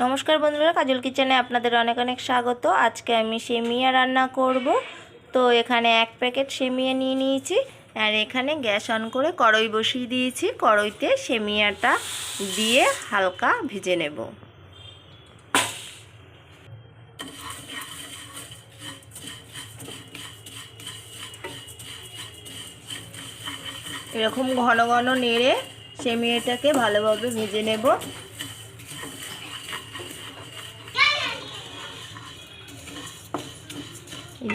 নমস্কার বন্ধুরা, কাজল কিচেনে আপনাদের অনেক অনেক স্বাগত। আজকে আমি সেমিয়া রান্না করব। তো এখানে 1 প্যাকেট সেমিয়া নিয়ে নিয়েছি, আর এখানে গ্যাস অন করে কড়াই বসিয়ে দিয়েছি। কড়াইতে সেমিয়াটা দিয়ে হালকা ভেজে নেব। এরকম ঘন ঘন নেড়ে সেমিয়াটাকে ভালোভাবে ভেজে নেব।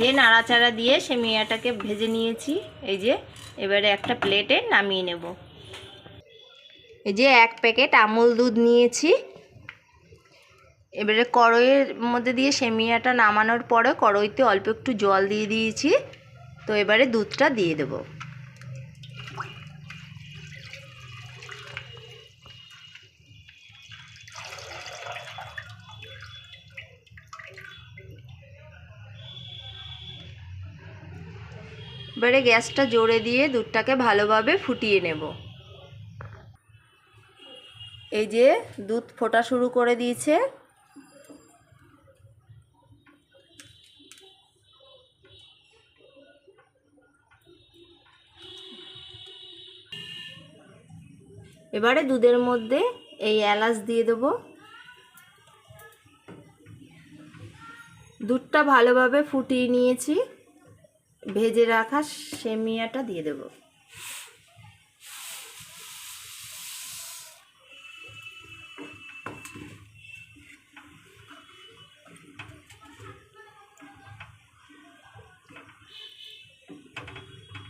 যে নাড়াচাড়া দিয়ে সেমিয়াটাকে ভেজে নিয়েছি। এই যে এবারে একটা প্লেটে নামিয়ে নেব। এই যে 1 প্যাকেট আমুল দুধ নিয়েছি। এবারে কড়াইয়ের মধ্যে দিয়ে সেমিয়াটা নামানোর পরে কড়াইতে অল্প একটু জল দিয়ে দিয়েছি। তো এবারে দুধটা দিয়ে দেব। এবারে গ্যাসটা জোরে দিয়ে দুধটাকে ভালোভাবে ফুটিয়ে নেব। এই যে দুধ ফোটা শুরু করে দিয়েছে। এবারে দুধের মধ্যে এই এলাচ দিয়ে দেব। দুধটা ভালোভাবে ফুটিয়ে নিয়েছি। ভেজে রাখা সেমিয়াটা দিয়ে দেব।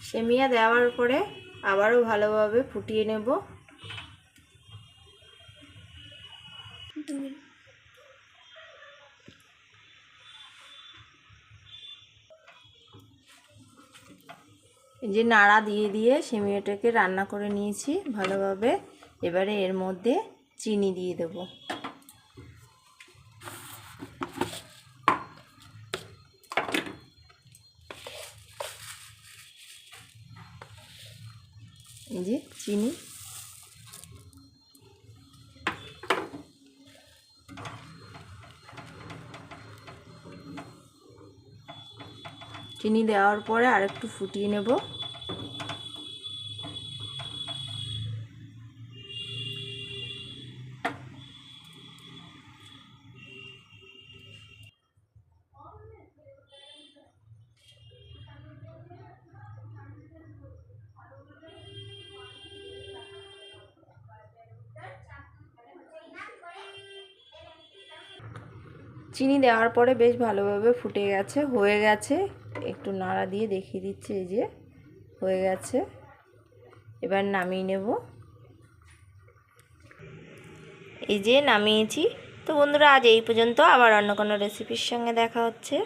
সেমিয়া দেওয়ার পরে আবারও ভালোভাবে ফুটিয়ে নেব। এই যে নাড়া দিয়ে দিয়ে সেমিয়াটাকে রান্না করে নিয়েছি ভালোভাবে। এবারে এর মধ্যে চিনি দিয়ে দেব। এই যে চিনি, চিনি দেওয়ার পরে আরেকটু ফুটিয়ে নেব। চিনি দেওয়ার পরে বেশ ভালোভাবে ফুটে গেছে, হয়ে গেছে। একটু নাড়া দিয়ে দেখিয়ে দিচ্ছি। এই যে হয়ে গেছে। এবার নামিয়ে নেব। এই যে নামিয়েছি। তো বন্ধুরা, আজ এই পর্যন্ত। আবার অন্য কোনো রেসিপির সঙ্গে দেখা হচ্ছে।